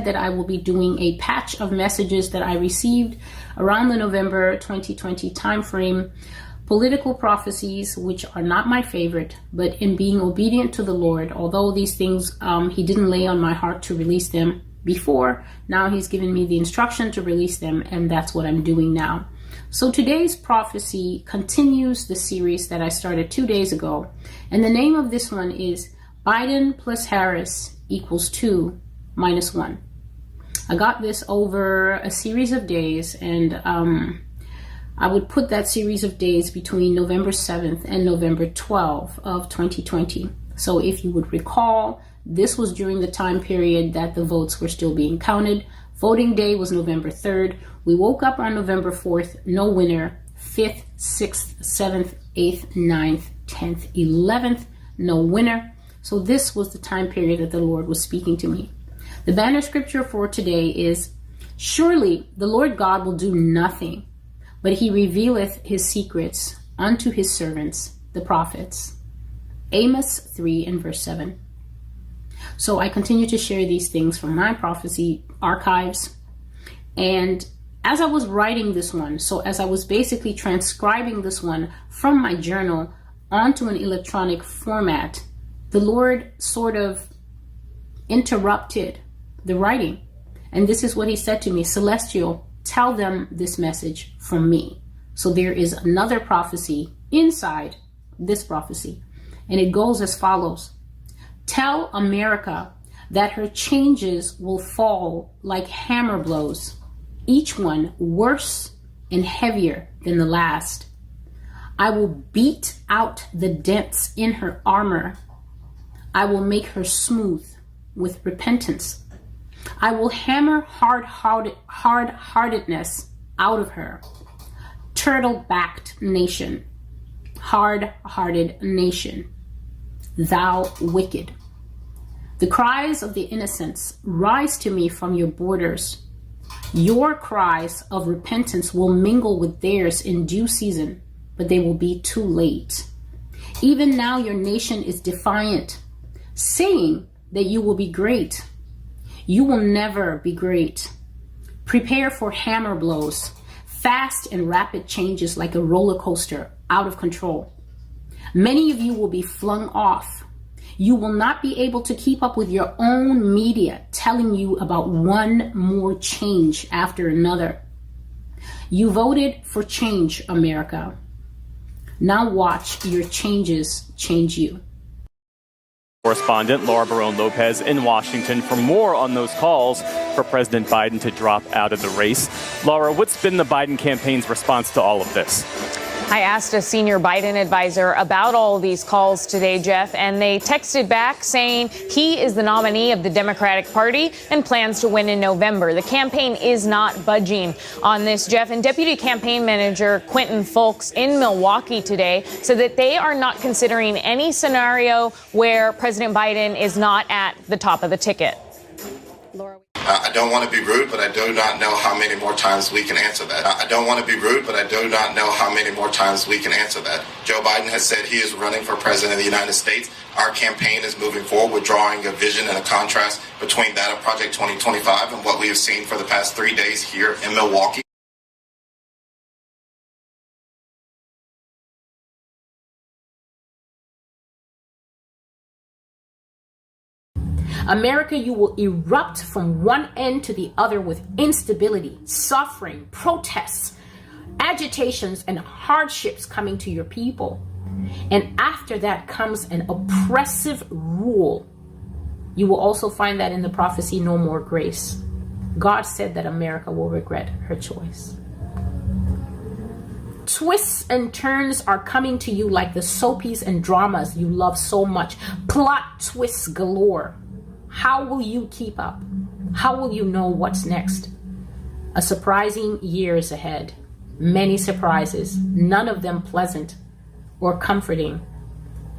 that I will be doing a patch of messages that I received around the November 2020 timeframe, political prophecies, which are not my favorite, but in being obedient to the Lord, although these things he didn't lay on my heart to release them before, now he's given me the instruction to release them, and that's what I'm doing now. So today's prophecy continues the series that I started 2 days ago, and the name of this one is Biden plus Harris equals 2 minus 1. I got this over a series of days, and I would put that series of days between November 7th and November 12th of 2020. So if you would recall, this was during the time period that the votes were still being counted. Voting day was November 3rd. We woke up on November 4th, no winner. 5th, 6th, 7th, 8th, 9th, 10th, 11th, no winner. So this was the time period that the Lord was speaking to me. The banner scripture for today is, "Surely the Lord God will do nothing, but he revealeth his secrets unto his servants, the prophets." Amos 3 and verse 7. So I continue to share these things from my prophecy archives. And as I was writing this one, so as I was basically transcribing this one from my journal onto an electronic format, the Lord sort of interrupted the writing. And this is what he said to me: "Celestial, tell them this message from me." So there is another prophecy inside this prophecy. And it goes as follows: "Tell America that her changes will fall like hammer blows, each one worse and heavier than the last. I will beat out the dents in her armor. I will make her smooth with repentance. I will hammer hard-heartedness out of her. Turtle-backed nation, hard-hearted nation, thou wicked. The cries of the innocents rise to me from your borders. Your cries of repentance will mingle with theirs in due season, but they will be too late. Even now your nation is defiant, saying that you will be great. You will never be great. Prepare for hammer blows, fast and rapid changes like a roller coaster, out of control. Many of you will be flung off. You will not be able to keep up with your own media telling you about one more change after another. You voted for change, America. Now watch your changes change you." Correspondent Laura Barone-Lopez in Washington for more on those calls for President Biden to drop out of the race. Laura, what's been the Biden campaign's response to all of this? I asked a senior Biden advisor about all these calls today, Jeff, and they texted back saying he is the nominee of the Democratic Party and plans to win in November. The campaign is not budging on this, Jeff. And Deputy Campaign Manager Quentin Fulks in Milwaukee today said that they are not considering any scenario where President Biden is not at the top of the ticket. Laura. I don't want to be rude, but I do not know how many more times we can answer that. I don't want to be rude, but I do not know how many more times we can answer that. Joe Biden has said he is running for president of the United States. Our campaign is moving forward with drawing a vision and a contrast between that of Project 2025 and what we have seen for the past 3 days here in Milwaukee. America, you will erupt from one end to the other with instability, suffering, protests, agitations, and hardships coming to your people. And after that comes an oppressive rule. You will also find that in the prophecy, no more grace. God said that America will regret her choice. Twists and turns are coming to you like the soapies and dramas you love so much. Plot twists galore. How will you keep up? How will you know what's next? A surprising year is ahead. Many surprises, none of them pleasant or comforting.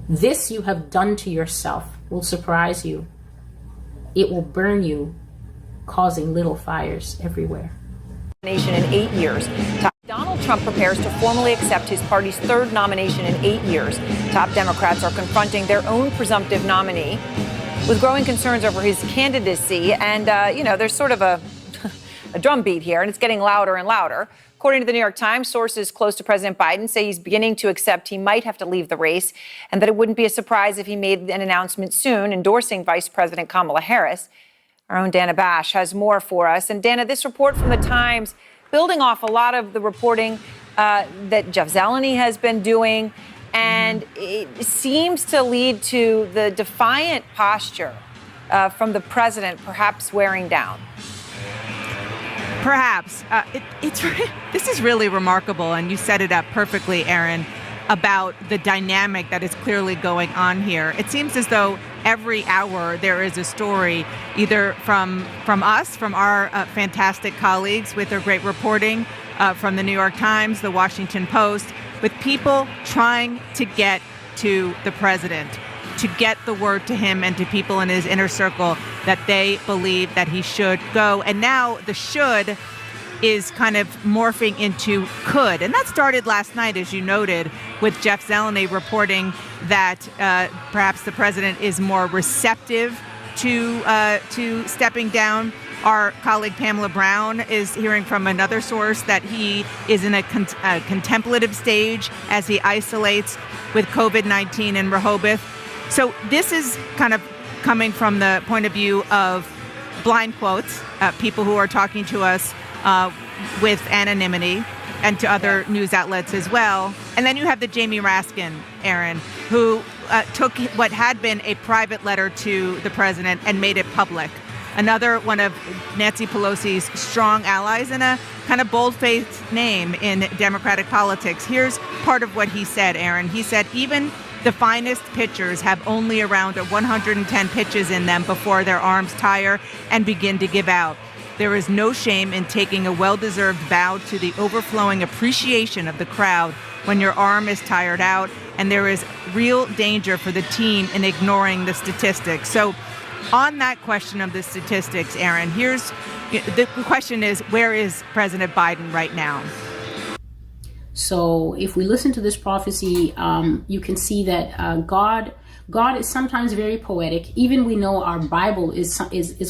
This you have done to yourself will surprise you. It will burn you, causing little fires everywhere. In 8 years. Donald Trump prepares to formally accept his party's third nomination in 8 years. Top Democrats are confronting their own presumptive nominee. with growing concerns over his candidacy. And, there's sort of a drumbeat here, and it's getting louder and louder. According to the New York Times, sources close to President Biden say he's beginning to accept he might have to leave the race and that it wouldn't be a surprise if he made an announcement soon endorsing Vice President Kamala Harris. Our own Dana Bash has more for us. And Dana, this report from the Times, building off a lot of the reporting that Jeff Zeleny has been doing, and it seems to lead to the defiant posture from the president perhaps wearing down. Perhaps. This is really remarkable, and you set it up perfectly, Aaron, about the dynamic that is clearly going on here. It seems as though every hour there is a story, either from us, from our fantastic colleagues with their great reporting, from the New York Times, the Washington Post, with people trying to get to the president, to get the word to him and to people in his inner circle that they believe that he should go. And now the should is kind of morphing into could. And that started last night, as you noted, with Jeff Zeleny reporting that perhaps the president is more receptive to stepping down. Our colleague Pamela Brown is hearing from another source that he is in a contemplative stage as he isolates with COVID-19 in Rehoboth. So this is kind of coming from the point of view of blind quotes, people who are talking to us with anonymity, and to other news outlets as well. And then you have the Jamie Raskin, Aaron, who took what had been a private letter to the president and made it public. Another one of Nancy Pelosi's strong allies and a kind of bold-faced name in Democratic politics. Here's part of what he said, Aaron. He said, even the finest pitchers have only around 110 pitches in them before their arms tire and begin to give out. There is no shame in taking a well-deserved bow to the overflowing appreciation of the crowd when your arm is tired out, and there is real danger for the team in ignoring the statistics. So on that question of the statistics, Aaron, here's the question is, where is President Biden right now? So if we listen to this prophecy, you can see that God is sometimes very poetic. Even we know our Bible is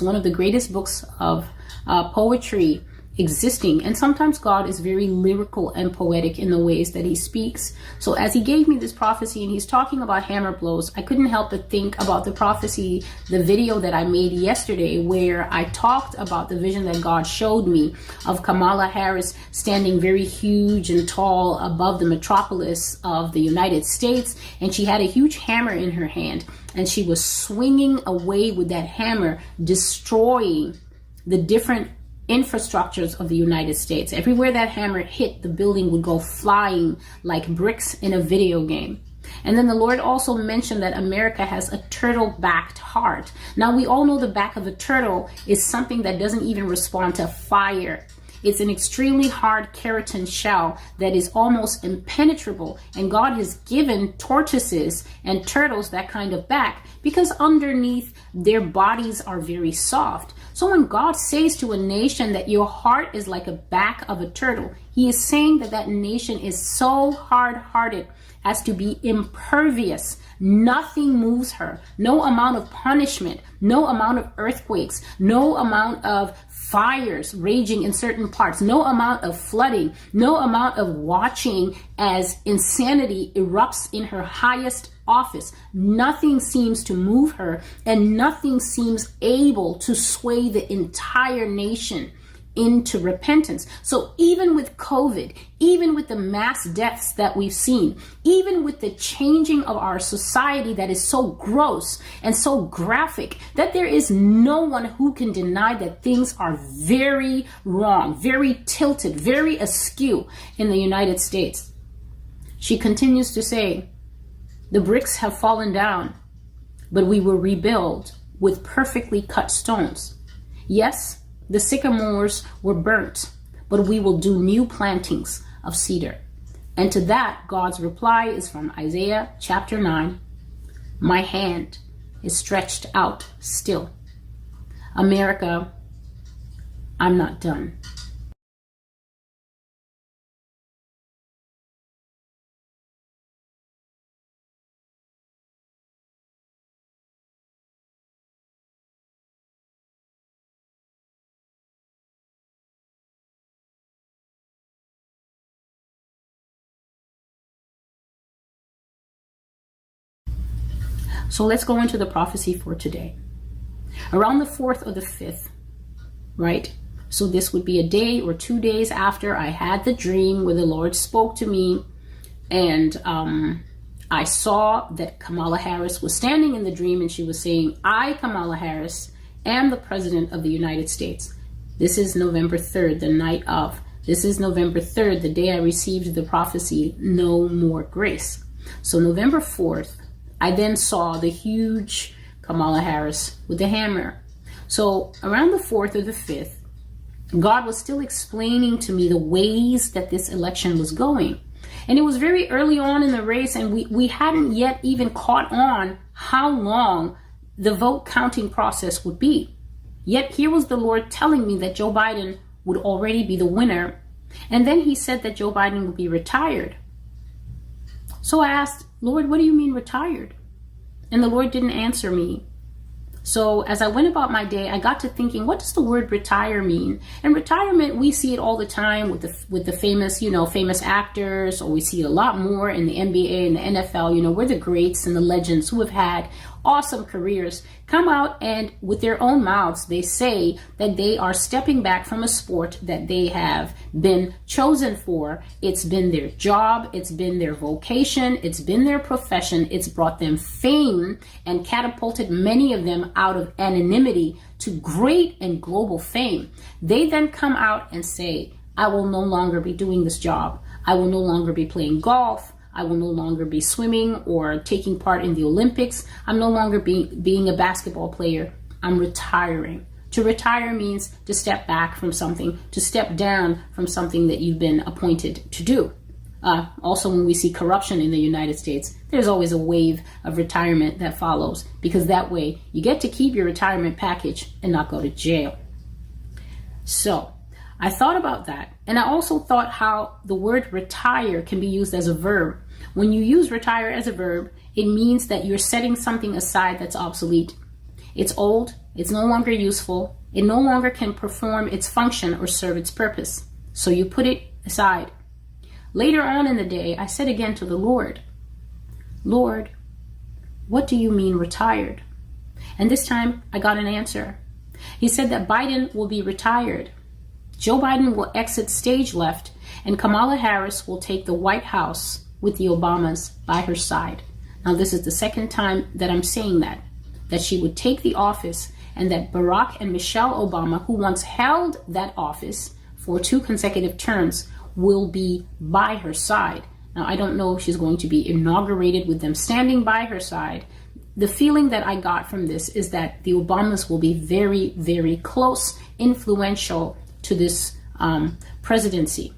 one of the greatest books of poetry existing. And sometimes God is very lyrical and poetic in the ways that he speaks. So as he gave me this prophecy and he's talking about hammer blows, I couldn't help but think about the prophecy, the video that I made yesterday, where I talked about the vision that God showed me of Kamala Harris standing very huge and tall above the metropolis of the United States. And she had a huge hammer in her hand, and she was swinging away with that hammer, destroying the different infrastructures of the United States. Everywhere that hammer hit, the building would go flying like bricks in a video game. And then the Lord also mentioned that America has a turtle-backed heart. Now, we all know the back of a turtle is something that doesn't even respond to fire. It's an extremely hard keratin shell that is almost impenetrable. And God has given tortoises and turtles that kind of back because underneath their bodies are very soft. So when God says to a nation that your heart is like a back of a turtle, he is saying that that nation is so hard-hearted as to be impervious. Nothing moves her. No amount of punishment, no amount of earthquakes, no amount of fires raging in certain parts, no amount of flooding, no amount of watching as insanity erupts in her highest office. Nothing seems to move her, and nothing seems able to sway the entire nation into repentance. So even with COVID, even with the mass deaths that we've seen, even with the changing of our society that is so gross and so graphic, that there is no one who can deny that things are very wrong, very tilted, very askew in the United States. She continues to say, the bricks have fallen down, but we will rebuild with perfectly cut stones. Yes, the sycamores were burnt, but we will do new plantings of cedar. And to that, God's reply is from Isaiah chapter 9. My hand is stretched out still. America, I'm not done. So let's go into the prophecy for today. Around the 4th or the 5th, right? So this would be a day or 2 days after I had the dream where the Lord spoke to me, and I saw that Kamala Harris was standing in the dream, and she was saying, I, Kamala Harris, am the President of the United States. This is November 3rd, the night of. This is November 3rd, the day I received the prophecy, no more grace. So November 4th, I then saw the huge Kamala Harris with the hammer. So around the 4th or the 5th, God was still explaining to me the ways that this election was going. And it was very early on in the race, and we hadn't yet even caught on how long the vote counting process would be. Yet here was the Lord telling me that Joe Biden would already be the winner. And then he said that Joe Biden would be retired. So I asked, Lord, what do you mean retired? And the Lord didn't answer me. So as I went about my day, I got to thinking, what does the word retire mean? And retirement, we see it all the time with the famous, famous actors, or we see it a lot more in the NBA and the NFL. We're the greats and the legends who have had awesome careers come out, and with their own mouths, they say that they are stepping back from a sport that they have been chosen for. It's been their job, it's been their vocation, it's been their profession, it's brought them fame and catapulted many of them out of anonymity to great and global fame. They then come out and say, I will no longer be doing this job. I will no longer be playing golf. I will no longer be swimming or taking part in the Olympics. I'm no longer being a basketball player. I'm retiring. To retire means to step back from something, to step down from something that you've been appointed to do. Also, when we see corruption in the United States, there's always a wave of retirement that follows, because that way you get to keep your retirement package and not go to jail. So I thought about that. And I also thought how the word retire can be used as a verb. When you use retire as a verb, it means that you're setting something aside that's obsolete. It's old, it's no longer useful, it no longer can perform its function or serve its purpose. So you put it aside. Later on in the day, I said again to the Lord, Lord, what do you mean retired? And this time I got an answer. He said that Biden will be retired. Joe Biden will exit stage left, and Kamala Harris will take the White House with the Obamas by her side. Now, this is the second time that I'm saying that she would take the office, and that Barack and Michelle Obama, who once held that office for 2 consecutive terms, will be by her side. Now, I don't know if she's going to be inaugurated with them standing by her side. The feeling that I got from this is that the Obamas will be very, very close, influential to this presidency.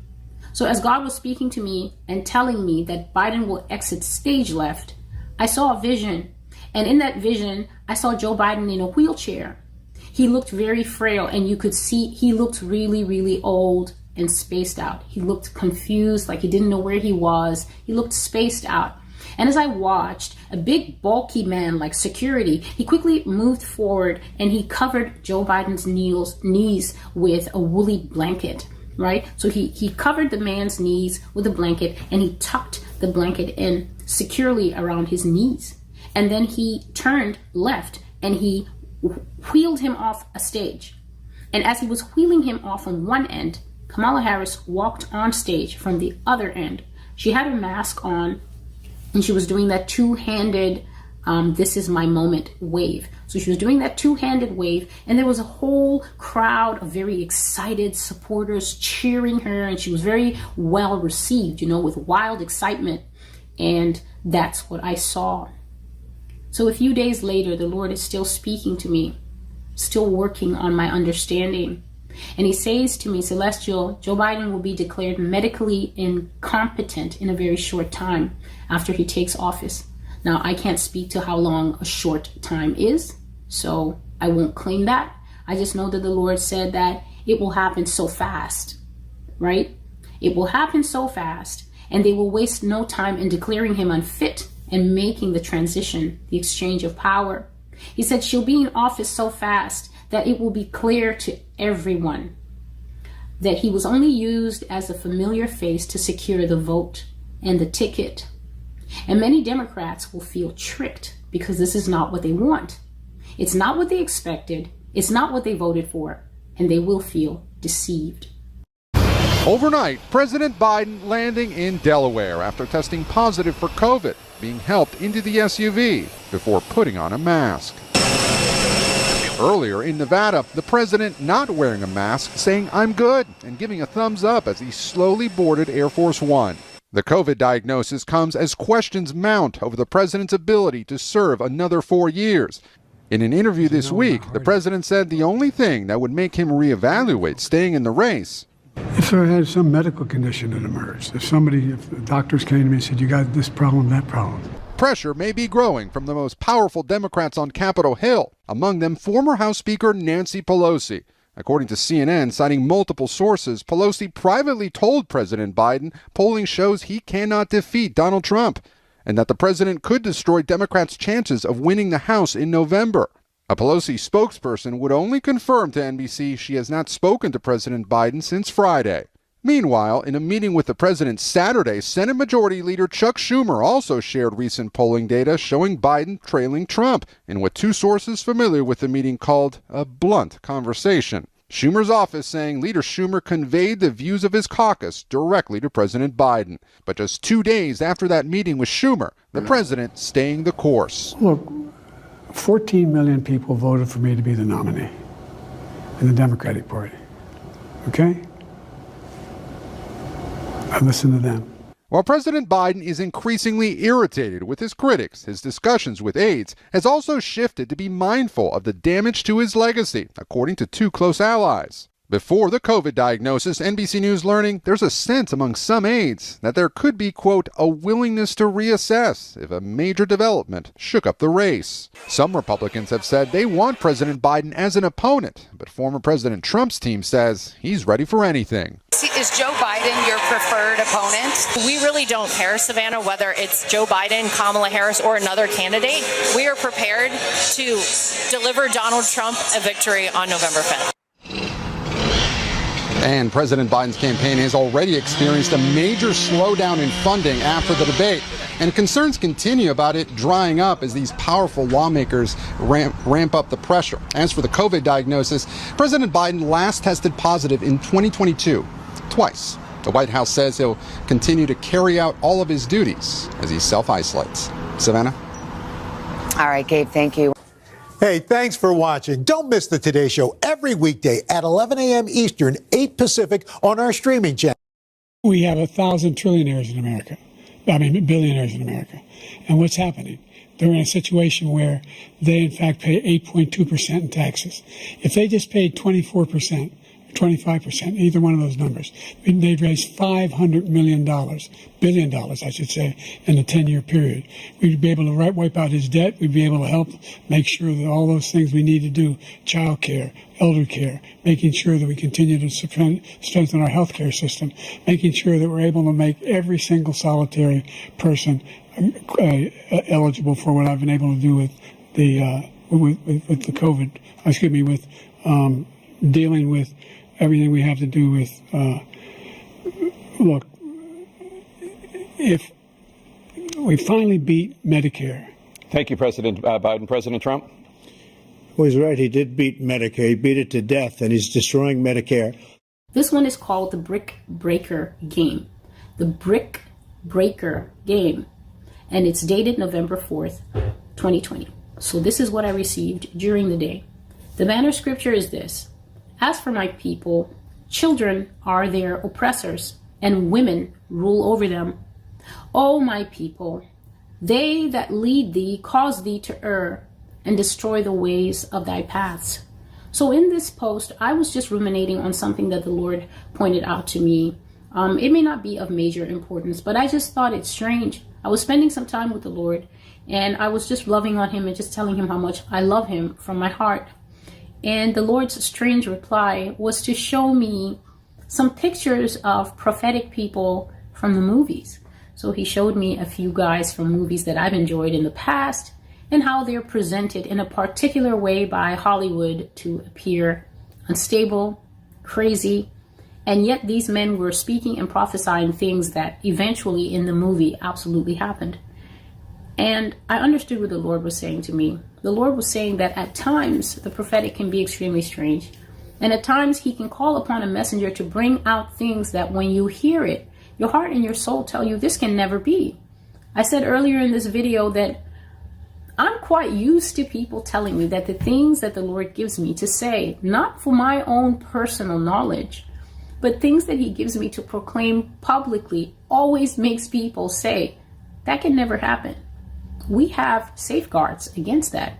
So as God was speaking to me and telling me that Biden will exit stage left, I saw a vision. And in that vision, I saw Joe Biden in a wheelchair. He looked very frail, and you could see he looked really, really old and spaced out. He looked confused, like he didn't know where he was. He looked spaced out. And as I watched, a big bulky man like security, he quickly moved forward and he covered Joe Biden's knees with a woolly blanket, right? So he covered the man's knees with a blanket, and he tucked the blanket in securely around his knees. And then he turned left and he wheeled him off a stage. And as he was wheeling him off on one end, Kamala Harris walked on stage from the other end. She had a mask on, and she was doing that two-handed, this is my moment wave. So she was doing that two-handed wave, and there was a whole crowd of very excited supporters cheering her, and she was very well received, with wild excitement. And that's what I saw. So a few days later, the Lord is still speaking to me, still working on my understanding. And he says to me, Celestial, Joe Biden will be declared medically incompetent in a very short time after he takes office. Now, I can't speak to how long a short time is, so I won't claim that. I just know that the Lord said that it will happen so fast, right? It will happen so fast, and they will waste no time in declaring him unfit and making the transition, the exchange of power. He said she'll be in office so fast that it will be clear to everyone that he was only used as a familiar face to secure the vote and the ticket. And many Democrats will feel tricked because this is not what they want. It's not what they expected. It's not what they voted for, and they will feel deceived. Overnight, President Biden landing in Delaware after testing positive for COVID, being helped into the SUV before putting on a mask. Earlier in Nevada, the president not wearing a mask, saying, "I'm good," and giving a thumbs up as he slowly boarded Air Force One. The COVID diagnosis comes as questions mount over the president's ability to serve another 4 years. In an interview this week, the president said the only thing that would make him reevaluate staying in the race. If I had some medical condition that emerged, if the doctors came to me and said, "You got this problem, that problem." Pressure may be growing from the most powerful Democrats on Capitol Hill, among them former House Speaker Nancy Pelosi. According to CNN, citing multiple sources, Pelosi privately told President Biden polling shows he cannot defeat Donald Trump, and that the president could destroy Democrats' chances of winning the House in November. A Pelosi spokesperson would only confirm to NBC she has not spoken to President Biden since Friday. Meanwhile, in a meeting with the president Saturday, Senate Majority Leader Chuck Schumer also shared recent polling data showing Biden trailing Trump in what two sources familiar with the meeting called a blunt conversation. Schumer's office saying Leader Schumer conveyed the views of his caucus directly to President Biden. But just 2 days after that meeting with Schumer, the president staying the course. Look, 14 million people voted for me to be the nominee in the Democratic Party. Okay? I listen to them. While President Biden is increasingly irritated with his critics, his discussions with aides has also shifted to be mindful of the damage to his legacy, according to two close allies. Before the COVID diagnosis, NBC News learning there's a sense among some aides that there could be, quote, a willingness to reassess if a major development shook up the race. Some Republicans have said they want President Biden as an opponent, but former President Trump's team says he's ready for anything. Is Joe Biden your preferred opponent? We really don't care, Savannah, whether it's Joe Biden, Kamala Harris, or another candidate. We are prepared to deliver Donald Trump a victory on November 5th. And President Biden's campaign has already experienced a major slowdown in funding after the debate. And concerns continue about it drying up as these powerful lawmakers ramp up the pressure. As for the COVID diagnosis, President Biden last tested positive in 2022, twice. The White House says he'll continue to carry out all of his duties as he self-isolates. Savannah? All right, Gabe, thank you. Hey, thanks for watching. Don't miss the Today Show every weekday at 11 a.m. Eastern, 8 Pacific on our streaming channel. We have 1,000 trillionaires in America. Billionaires in America. And what's happening? They're in a situation where they, in fact, pay 8.2% in taxes. If they just paid 24%, 25%, either one of those numbers, they'd raise $500 billion, I should say, in a 10-year period. We'd be able to wipe out his debt. We'd be able to help make sure that all those things we need to do, child care, elder care, making sure that we continue to strengthen our health care system, making sure that we're able to make every single solitary person eligible for what I've been able to do with the with the COVID, with dealing with everything we have to do with, look, if we finally beat Medicare. Thank you, President Biden. President Trump? Well, he's right. He did beat Medicare. He beat it to death, and he's destroying Medicare. This one is called the Brick Breaker Game. The Brick Breaker Game. And it's dated November 4th, 2020. So this is what I received during the day. The banner scripture is this. As for my people, children are their oppressors, and women rule over them. O my people, they that lead thee cause thee to err, and destroy the ways of thy paths. So in this post, I was just ruminating on something that the Lord pointed out to me. It may not be of major importance, but I just thought it's strange. I was spending some time with the Lord, and I was just loving on him and just telling him how much I love him from my heart. And the Lord's strange reply was to show me some pictures of prophetic people from the movies. So he showed me a few guys from movies that I've enjoyed in the past and how they're presented in a particular way by Hollywood to appear unstable, crazy, and yet these men were speaking and prophesying things that eventually in the movie absolutely happened. And I understood what the Lord was saying to me. The Lord was saying that at times the prophetic can be extremely strange. And at times he can call upon a messenger to bring out things that when you hear it, your heart and your soul tell you this can never be. I said earlier in this video that I'm quite used to people telling me that the things that the Lord gives me to say, not for my own personal knowledge, but things that he gives me to proclaim publicly, always makes people say, that can never happen. We have safeguards against that.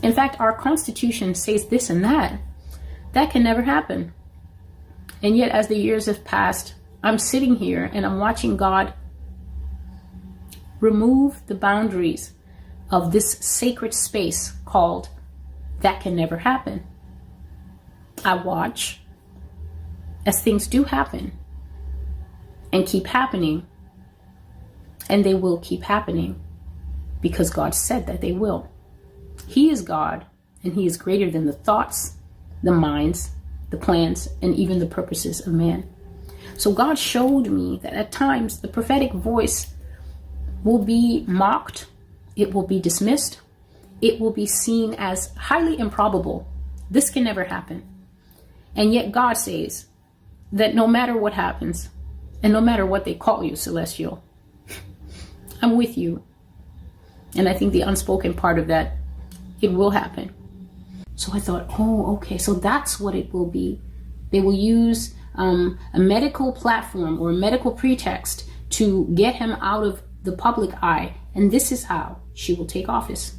In fact, our Constitution says this and that. That can never happen. And yet, as the years have passed, I'm sitting here and I'm watching God remove the boundaries of this sacred space called that can never happen. I watch as things do happen and keep happening, and they will keep happening because God said that they will. He is God, and he is greater than the thoughts, the minds, the plans, and even the purposes of man. So God showed me that at times the prophetic voice will be mocked, it will be dismissed, it will be seen as highly improbable. This can never happen. And yet God says that no matter what happens, and no matter what they call you, Celestial, I'm with you. And I think the unspoken part of that, it will happen. So I thought, oh, okay, so that's what it will be. They will use a medical platform or a medical pretext to get him out of the public eye. And this is how she will take office.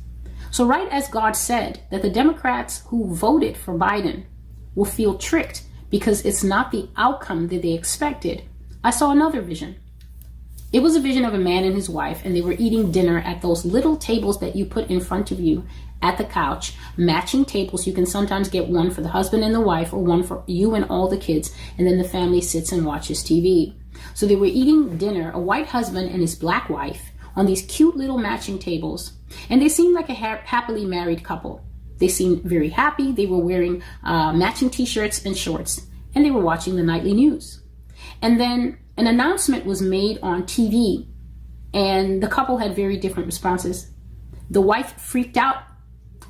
So right as God said that the Democrats who voted for Biden will feel tricked because it's not the outcome that they expected, I saw another vision. It was a vision of a man and his wife, and they were eating dinner at those little tables that you put in front of you at the couch, matching tables. You can sometimes get one for the husband and the wife, or one for you and all the kids, and then the family sits and watches TV. So they were eating dinner, a white husband and his black wife, on these cute little matching tables, and they seemed like a happily married couple. They seemed very happy. They were wearing matching t-shirts and shorts, and they were watching the nightly news. And then an announcement was made on TV, and the couple had very different responses. The wife freaked out.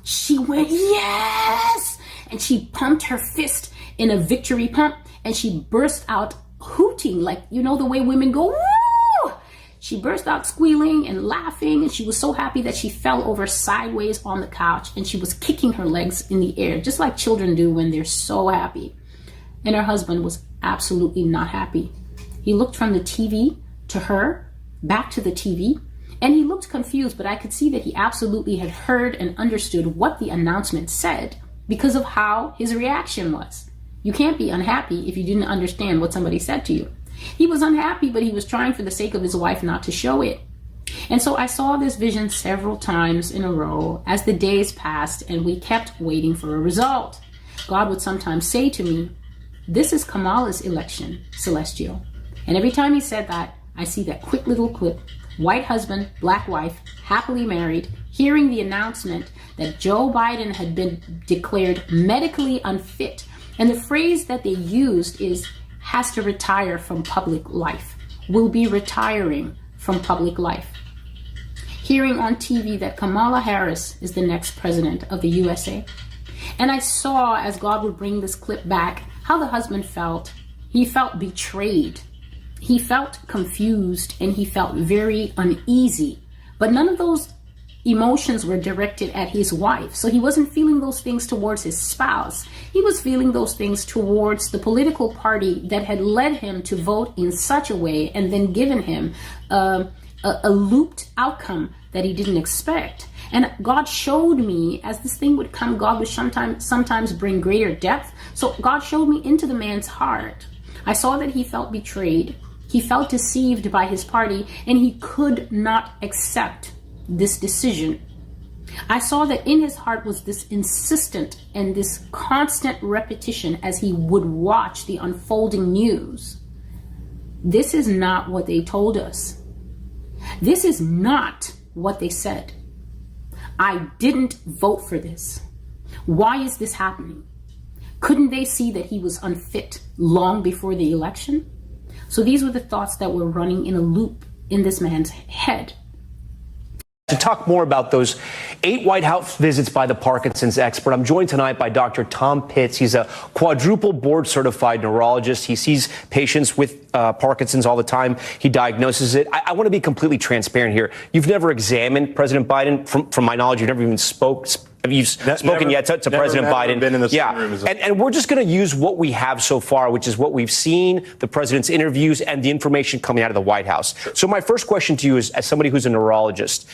She went, yes! And she pumped her fist in a victory pump, and she burst out hooting, like, you know, the way women go, woo! She burst out squealing and laughing, and she was so happy that she fell over sideways on the couch, and she was kicking her legs in the air, just like children do when they're so happy. And her husband was absolutely not happy. He looked from the TV to her, back to the TV, and he looked confused, but I could see that he absolutely had heard and understood what the announcement said because of how his reaction was. You can't be unhappy if you didn't understand what somebody said to you. He was unhappy, but he was trying for the sake of his wife not to show it. And so I saw this vision several times in a row as the days passed and we kept waiting for a result. God would sometimes say to me, this is Kamala's election, Celestial. And every time he said that, I see that quick little clip. White husband, black wife, happily married, hearing the announcement that Joe Biden had been declared medically unfit. And the phrase that they used is, has to retire from public life, will be retiring from public life. Hearing on TV that Kamala Harris is the next president of the USA. And I saw, as God would bring this clip back, how the husband felt. He felt betrayed. He felt confused, and he felt very uneasy. But none of those emotions were directed at his wife. So he wasn't feeling those things towards his spouse. He was feeling those things towards the political party that had led him to vote in such a way and then given him a looped outcome that he didn't expect. And God showed me, as this thing would come, God would sometimes bring greater depth. So God showed me into the man's heart. I saw that he felt betrayed. He felt deceived by his party, and he could not accept this decision. I saw that in his heart was this insistent and this constant repetition as he would watch the unfolding news. This is not what they told us. This is not what they said. I didn't vote for this. Why is this happening? Couldn't they see that he was unfit long before the election? So these were the thoughts that were running in a loop in this man's head. To talk more about those 8 White House visits by the Parkinson's expert, I'm joined tonight by Dr. Tom Pitts. He's a quadruple board-certified neurologist. He sees patients with Parkinson's all the time. He diagnoses it. I want to be completely transparent here. You've never examined President Biden. From my knowledge, you've never even spoken yet to President Biden. Been in the same room as and we're just going to use what we have so far, which is what we've seen, the president's interviews, and the information coming out of the White House. Sure. So my first question to you is, as somebody who's a neurologist,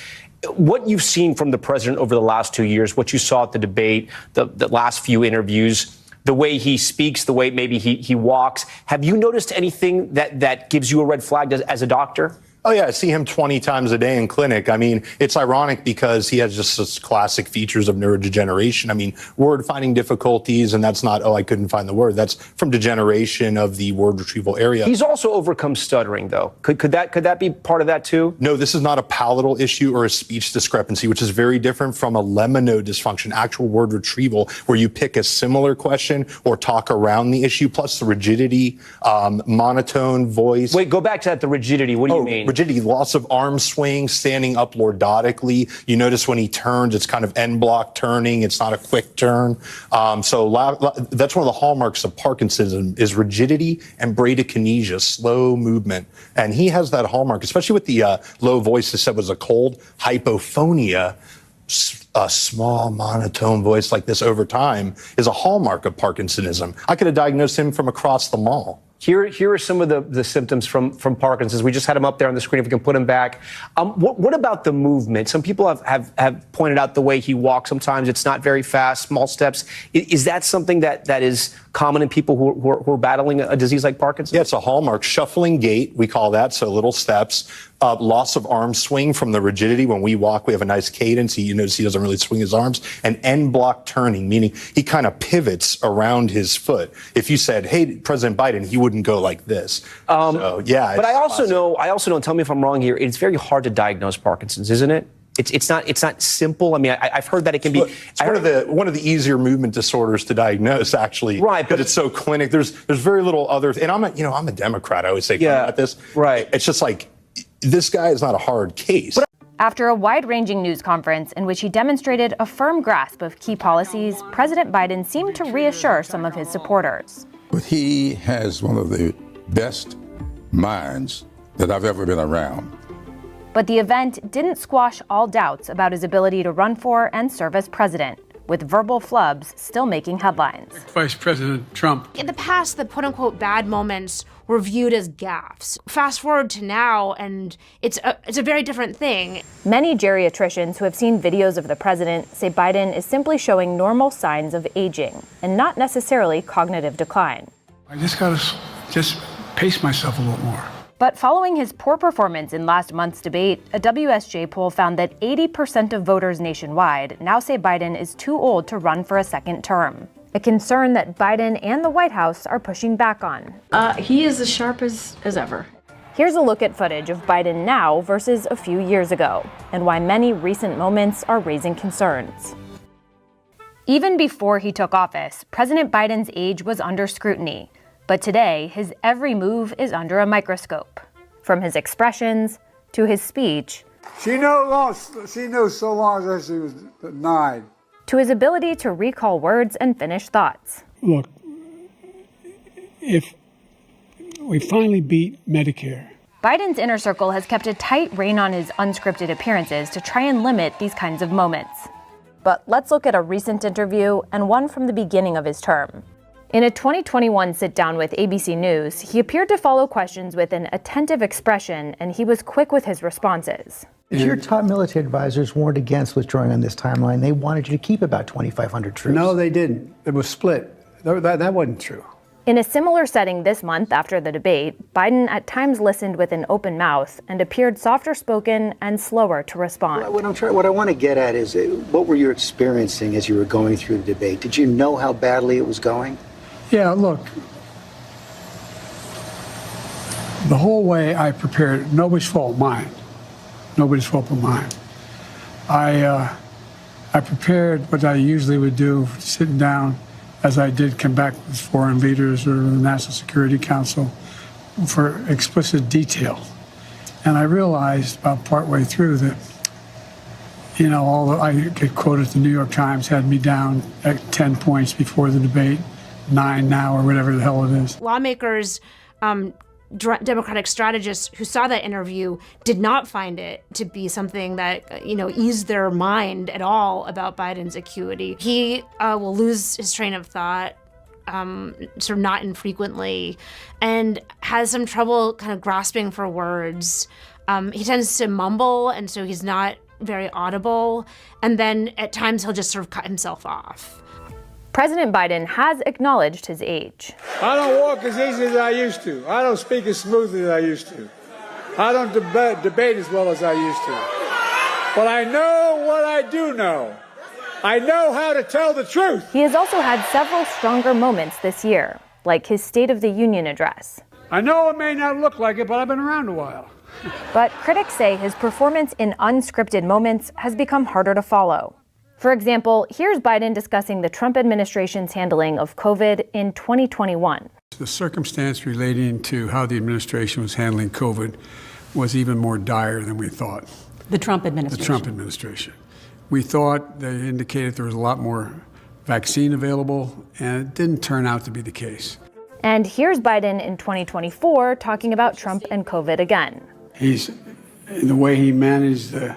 what you've seen from the president over the last 2 years, what you saw at the debate, the last few interviews, the way he speaks, the way maybe he walks, have you noticed anything that gives you a red flag as a doctor? Oh, yeah, I see him 20 times a day in clinic. I mean, it's ironic because he has just such classic features of neurodegeneration. I mean, word finding difficulties, and that's not, I couldn't find the word. That's from degeneration of the word retrieval area. He's also overcome stuttering, though. Could that be part of that, too? No, this is not a palatal issue or a speech discrepancy, which is very different from a lemmonode dysfunction, actual word retrieval, where you pick a similar question or talk around the issue, plus the rigidity, monotone voice. Wait, go back to that, the rigidity. What do you mean? Rigidity, loss of arm swing, standing up lordically. You notice when he turns, it's kind of en bloc turning. It's not a quick turn. So that's one of the hallmarks of Parkinsonism is rigidity and bradykinesia, slow movement. And he has that hallmark, especially with the low voice that said was a cold, hypophonia. A small monotone voice like this over time is a hallmark of Parkinsonism. I could have diagnosed him from across the mall. Here are some of the symptoms from Parkinson's. We just had him up there on the screen. If we can put him back. What about the movement? Some people have pointed out the way he walks. Sometimes it's not very fast, small steps. Is that something that is common in people who are battling a disease like Parkinson's? Yeah, it's a hallmark. Shuffling gait, we call that, so little steps. Loss of arm swing from the rigidity. When we walk, we have a nice cadence. You notice he doesn't really swing his arms. And en bloc turning, meaning he kind of pivots around his foot. If you said, hey, President Biden, he wouldn't go like this. But I also know, and tell me if I'm wrong here, it's very hard to diagnose Parkinson's, isn't it? It's not simple. I mean, I've heard that it can be. It's one of the easier movement disorders to diagnose, actually. Right, but it's so clinic. There's very little other. And I'm a Democrat. I always say about this. Right. It's just like this guy is not a hard case. After a wide-ranging news conference in which he demonstrated a firm grasp of key policies, President Biden seemed to reassure some of his supporters. But he has one of the best minds that I've ever been around. But the event didn't squash all doubts about his ability to run for and serve as president, with verbal flubs still making headlines. Vice President Trump. In the past, the quote-unquote bad moments were viewed as gaffes. Fast forward to now, and it's a very different thing. Many geriatricians who have seen videos of the president say Biden is simply showing normal signs of aging and not necessarily cognitive decline. I just got to pace myself a little more. But following his poor performance in last month's debate, a WSJ poll found that 80% of voters nationwide now say Biden is too old to run for a second term. A concern that Biden and the White House are pushing back on. He is as sharp as ever. Here's a look at footage of Biden now versus a few years ago, and why many recent moments are raising concerns. Even before he took office, President Biden's age was under scrutiny. But today, his every move is under a microscope. From his expressions to his speech. She knows so long as she was 9. To his ability to recall words and finish thoughts. Look, if we finally beat Medicare. Biden's inner circle has kept a tight rein on his unscripted appearances to try and limit these kinds of moments. But let's look at a recent interview and one from the beginning of his term. In a 2021 sit-down with ABC News, he appeared to follow questions with an attentive expression, and he was quick with his responses. Your top military advisors warned against withdrawing on this timeline. They wanted you to keep about 2,500 troops. No, they didn't. It was split. That wasn't true. In a similar setting this month after the debate, Biden at times listened with an open mouth and appeared softer spoken and slower to respond. What I want to get at is, what were you experiencing as you were going through the debate? Did you know how badly it was going? Yeah, look, the whole way I prepared, nobody's fault, mine. Nobody's fault but mine. I prepared what I usually would do, sitting down, as I did come back with foreign leaders or the National Security Council, for explicit detail. And I realized about partway through that You know, I get quoted, the New York Times had me down at 10 points before the debate, 9 now, or whatever the hell it is. Lawmakers, Democratic strategists who saw that interview did not find it to be something that, eased their mind at all about Biden's acuity. He will lose his train of thought, sort of not infrequently, and has some trouble kind of grasping for words. He tends to mumble, and so he's not very audible. And then at times he'll just sort of cut himself off. President Biden has acknowledged his age. I don't walk as easy as I used to. I don't speak as smoothly as I used to. I don't debate as well as I used to. But I know what I do know. I know how to tell the truth. He has also had several stronger moments this year, like his State of the Union address. I know it may not look like it, but I've been around a while. But critics say his performance in unscripted moments has become harder to follow. For example, here's Biden discussing the Trump administration's handling of COVID in 2021. The circumstance relating to how the administration was handling COVID was even more dire than we thought. The Trump administration. The Trump administration. We thought they indicated there was a lot more vaccine available, and it didn't turn out to be the case. And here's Biden in 2024 talking about Trump and COVID again. He's, the way he managed the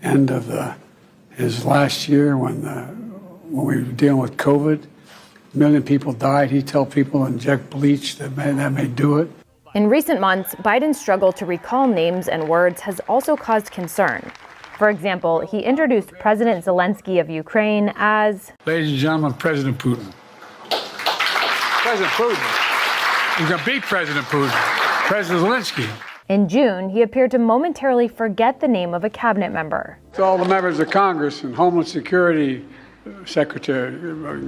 end of his last year when we were dealing with COVID, 1 million people died. He'd tell people to inject bleach, that may do it. In recent months, Biden's struggle to recall names and words has also caused concern. For example, he introduced President Zelensky of Ukraine as... Ladies and gentlemen, President Putin. President Putin. He's going to beat President Putin. President Zelensky. In June, he appeared to momentarily forget the name of a cabinet member. To all the members of Congress and Homeland Security Secretary, I'm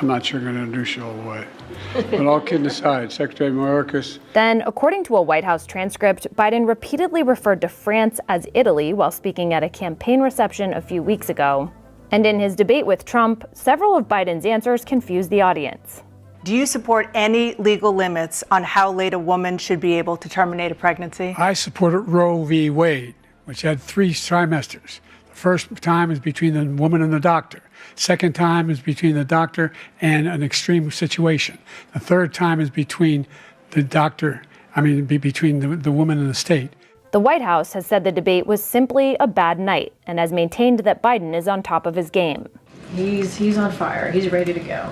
not sure I'm going to introduce you all the way. But all kidding aside, Secretary Mayorkas. Then, according to a White House transcript, Biden repeatedly referred to France as Italy while speaking at a campaign reception a few weeks ago. And in his debate with Trump, several of Biden's answers confused the audience. Do you support any legal limits on how late a woman should be able to terminate a pregnancy? I supported Roe v. Wade, which had 3 trimesters. The first time is between the woman and the doctor. Second time is between the doctor and an extreme situation. The third time is between the doctor, between the woman and the state. The White House has said the debate was simply a bad night and has maintained that Biden is on top of his game. He's on fire. He's ready to go.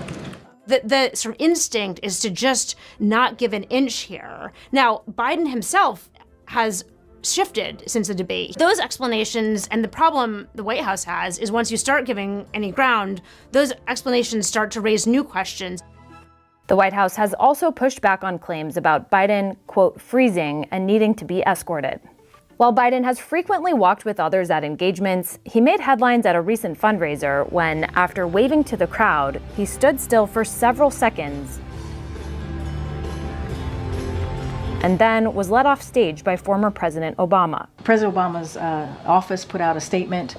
The sort of instinct is to just not give an inch here. Now, Biden himself has shifted since the debate. Those explanations, and the problem the White House has, is once you start giving any ground, those explanations start to raise new questions. The White House has also pushed back on claims about Biden, quote, freezing and needing to be escorted. While Biden has frequently walked with others at engagements, he made headlines at a recent fundraiser when, after waving to the crowd, he stood still for several seconds and then was led off stage by former President Obama. President Obama's office put out a statement,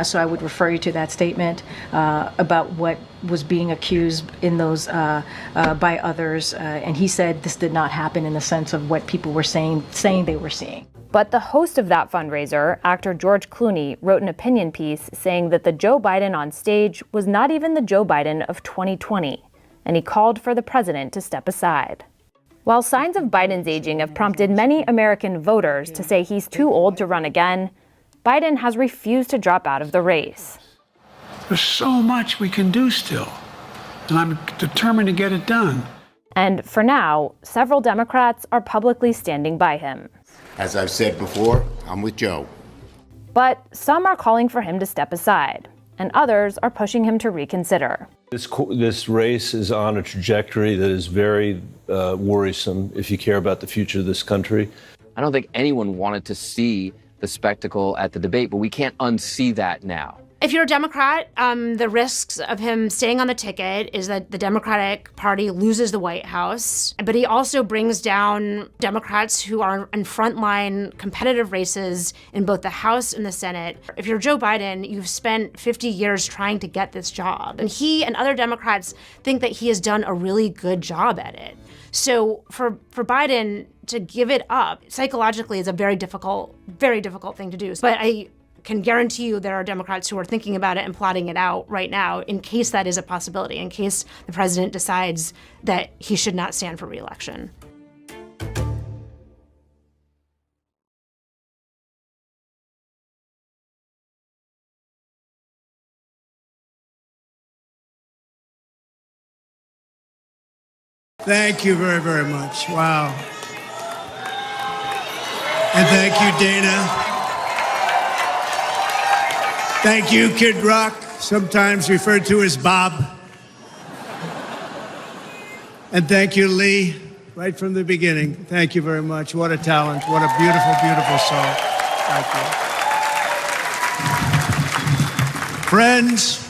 so I would refer you to that statement about what was being accused in those by others, and he said this did not happen in the sense of what people were saying they were seeing. But the host of that fundraiser, actor George Clooney, wrote an opinion piece saying that the Joe Biden on stage was not even the Joe Biden of 2020, and he called for the president to step aside. While signs of Biden's aging have prompted many American voters to say he's too old to run again, Biden has refused to drop out of the race. There's so much we can do still, and I'm determined to get it done. And for now, several Democrats are publicly standing by him. As I've said before, I'm with Joe. But some are calling for him to step aside, and others are pushing him to reconsider. This race is on a trajectory that is very worrisome if you care about the future of this country. I don't think anyone wanted to see the spectacle at the debate, but we can't unsee that now. If you're a Democrat, the risks of him staying on the ticket is that the Democratic Party loses the White House, but he also brings down Democrats who are in frontline competitive races in both the House and the Senate. If you're Joe Biden, you've spent 50 years trying to get this job, and he and other Democrats think that he has done a really good job at it. So for Biden to give it up psychologically is a very difficult thing to do. But I can guarantee you there are Democrats who are thinking about it and plotting it out right now in case that is a possibility, in case the president decides that he should not stand for re-election. Thank you very, very much. Wow. And thank you, Dana. Thank you, Kid Rock, sometimes referred to as Bob. And thank you, Lee, right from the beginning. Thank you very much. What a talent. What a beautiful, beautiful song. Thank you. Friends,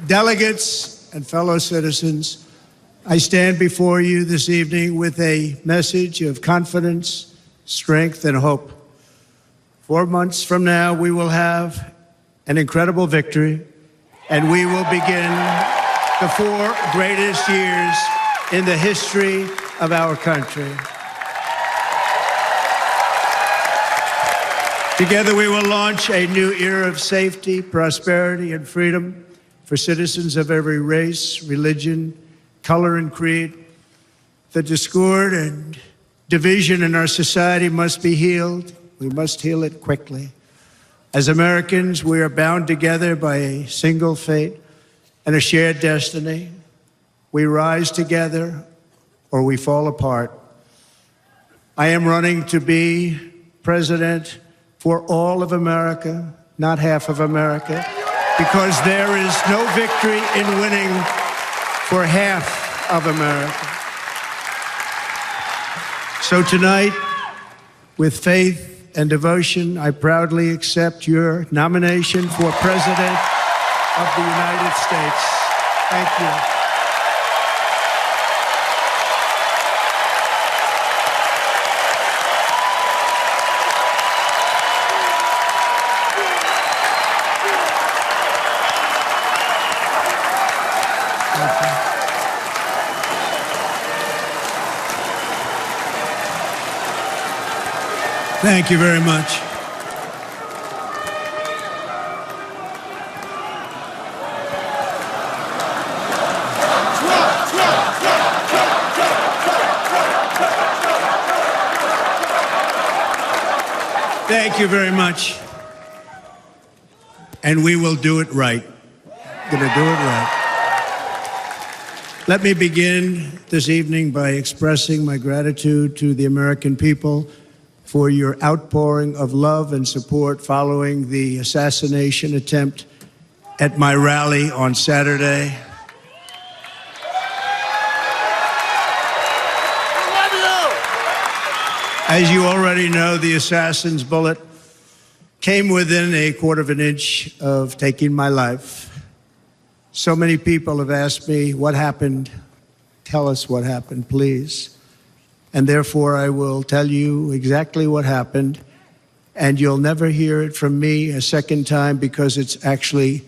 delegates, and fellow citizens, I stand before you this evening with a message of confidence, strength, and hope. 4 months from now, we will have an incredible victory, and we will begin the 4 greatest years in the history of our country. Together, we will launch a new era of safety, prosperity, and freedom for citizens of every race, religion, color, and creed. The discord and division in our society must be healed. We must heal it quickly. As Americans, we are bound together by a single fate and a shared destiny. We rise together or we fall apart. I am running to be president for all of America, not half of America, because there is no victory in winning for half of America. So tonight, with faith and devotion, I proudly accept your nomination for President of the United States. Thank you. Thank you very much. Thank you very much. And we will do it right. Gonna do it right. Let me begin this evening by expressing my gratitude to the American people for your outpouring of love and support following the assassination attempt at my rally on Saturday. As you already know, the assassin's bullet came within a quarter of an inch of taking my life. So many people have asked me, what happened? Tell us what happened, please. And therefore, I will tell you exactly what happened, and you'll never hear it from me a second time because it's actually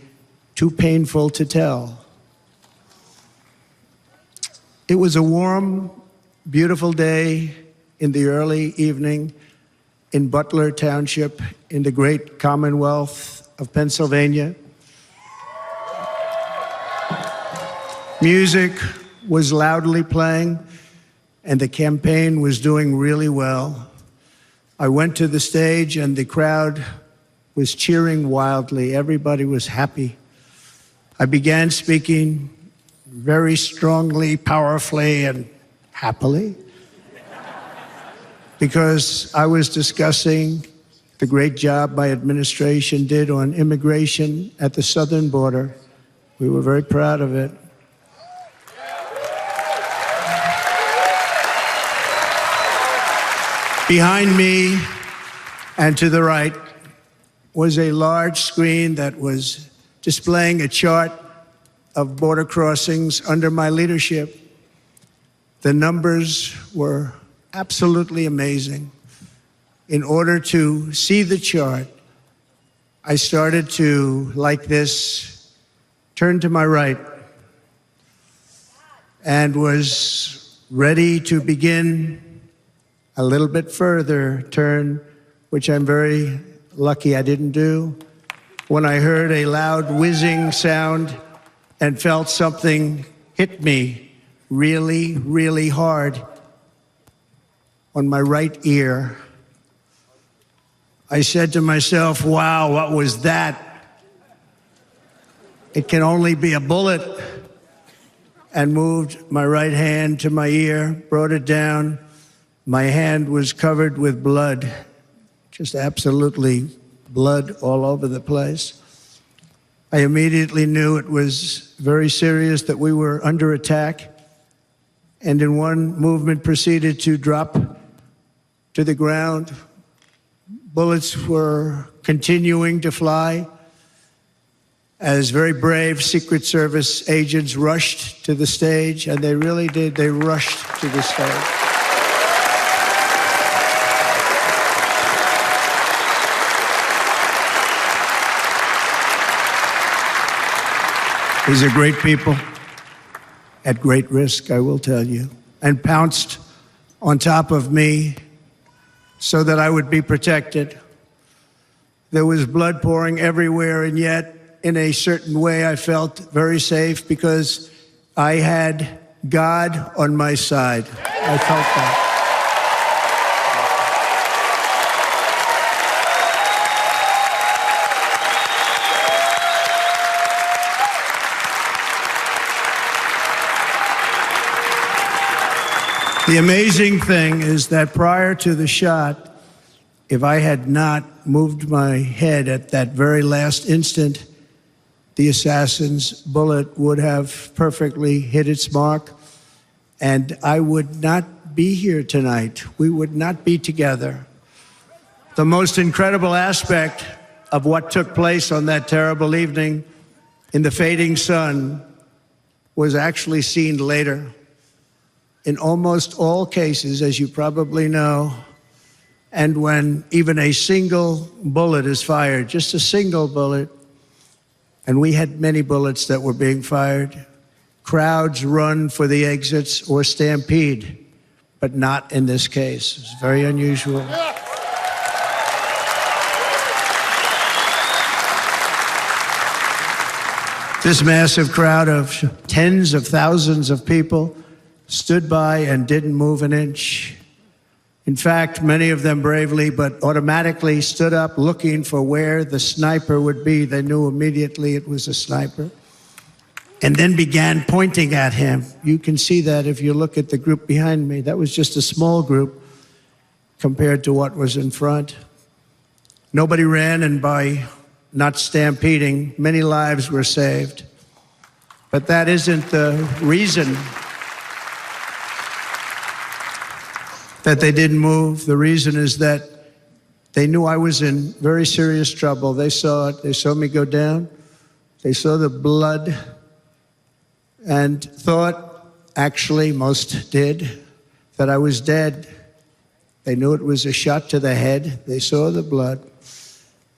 too painful to tell. It was a warm, beautiful day in the early evening in Butler Township in the great Commonwealth of Pennsylvania. Music was loudly playing, and the campaign was doing really well. I went to the stage and the crowd was cheering wildly. Everybody was happy. I began speaking very strongly, powerfully, and happily because I was discussing the great job my administration did on immigration at the southern border. We were very proud of it. Behind me and to the right was a large screen that was displaying a chart of border crossings under my leadership. The numbers were absolutely amazing. In order to see the chart, I started to, like this, turn to my right and was ready to begin a little bit further turn, which I'm very lucky I didn't do, when I heard a loud whizzing sound and felt something hit me really, really hard on my right ear. I said to myself, wow, what was that? It can only be a bullet. And moved my right hand to my ear, brought it down. My hand was covered with blood, just absolutely blood all over the place. I immediately knew it was very serious, that we were under attack, and in one movement proceeded to drop to the ground. Bullets were continuing to fly as very brave Secret Service agents rushed to the stage, and they really did. They rushed to the stage. These are great people, at great risk, I will tell you, and pounced on top of me so that I would be protected. There was blood pouring everywhere, and yet, in a certain way, I felt very safe because I had God on my side. I felt that. The amazing thing is that prior to the shot, if I had not moved my head at that very last instant, the assassin's bullet would have perfectly hit its mark, and I would not be here tonight. We would not be together. The most incredible aspect of what took place on that terrible evening in the fading sun was actually seen later. In almost all cases, as you probably know, and when even a single bullet is fired, just a single bullet, and we had many bullets that were being fired, crowds run for the exits or stampede, but not in this case. It's very unusual. This massive crowd of tens of thousands of people stood by and didn't move an inch. In fact, many of them bravely, but automatically stood up looking for where the sniper would be. They knew immediately it was a sniper. And then began pointing at him. You can see that if you look at the group behind me. That was just a small group compared to what was in front. Nobody ran, and by not stampeding, many lives were saved. But that isn't the reason that they didn't move. The reason is that they knew I was in very serious trouble. They saw it. They saw me go down. They saw the blood and thought, actually most did, that I was dead. They knew it was a shot to the head. They saw the blood.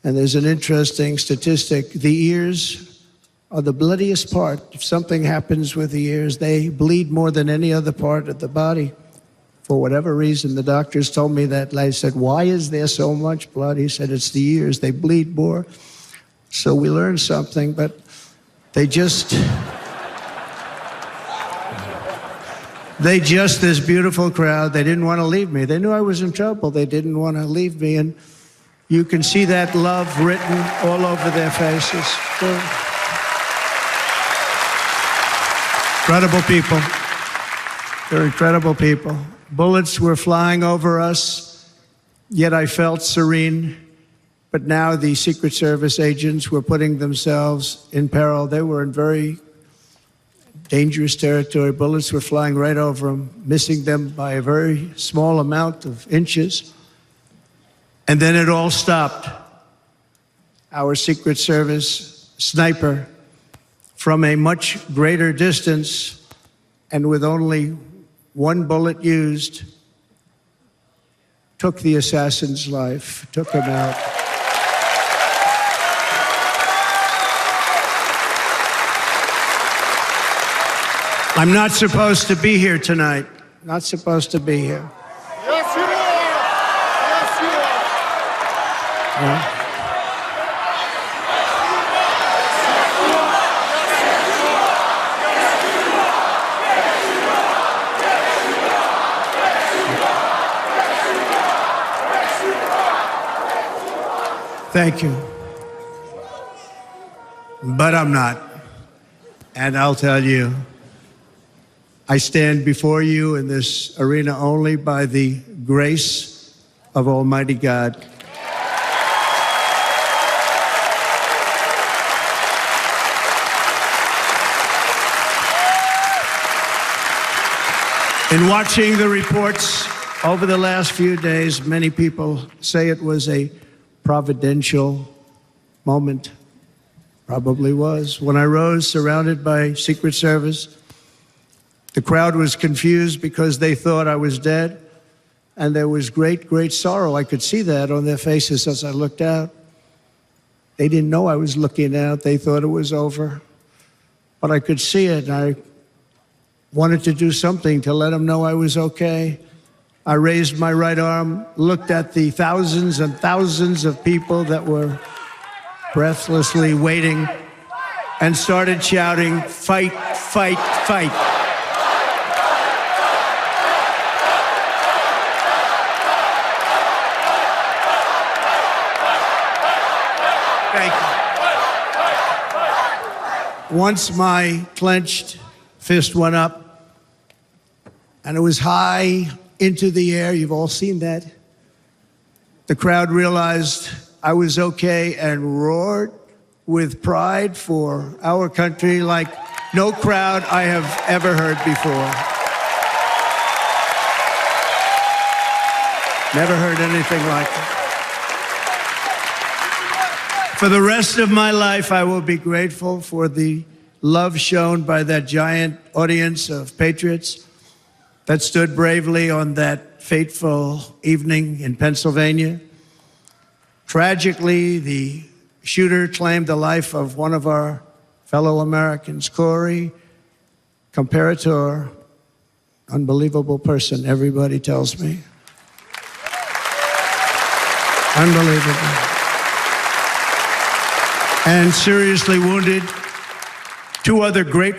And there's an interesting statistic. The ears are the bloodiest part. If something happens with the ears, they bleed more than any other part of the body. For whatever reason, the doctors told me that. I said, why is there so much blood? He said, it's the ears. They bleed more. So we learned something, but they just, this beautiful crowd, they didn't want to leave me. They knew I was in trouble. They didn't want to leave me. And you can see that love written all over their faces. Incredible people. They're incredible people. Bullets were flying over us, yet I felt serene. But now the Secret Service agents were putting themselves in peril. They were in very dangerous territory. Bullets were flying right over them, missing them by a very small amount of inches. And then it all stopped. Our Secret Service sniper, from a much greater distance and with only one bullet used, took the assassin's life, took him out. I'm not supposed to be here tonight. Not supposed to be here. Yes, you are. Yes, you are. Thank you. But I'm not. And I'll tell you, I stand before you in this arena only by the grace of Almighty God. In watching the reports over the last few days, many people say it was a providential moment. Probably was. When I rose surrounded by Secret Service, the crowd was confused because they thought I was dead, and there was great, great sorrow. I could see that on their faces as I looked out. They didn't know I was looking out. They thought it was over. But I could see it, and I wanted to do something to let them know I was okay. I raised my right arm, looked at the thousands and thousands of people that were breathlessly waiting, and started shouting, "Fight, fight, fight." Thank you. Once my clenched fist went up, and it was high into the air. You've all seen that. The crowd realized I was okay and roared with pride for our country like no crowd I have ever heard before. Never heard anything like it. For the rest of my life, I will be grateful for the love shown by that giant audience of patriots that stood bravely on that fateful evening in Pennsylvania. Tragically, the shooter claimed the life of one of our fellow Americans, Corey Comparator. Unbelievable person, everybody tells me. Unbelievable. And seriously wounded, two other great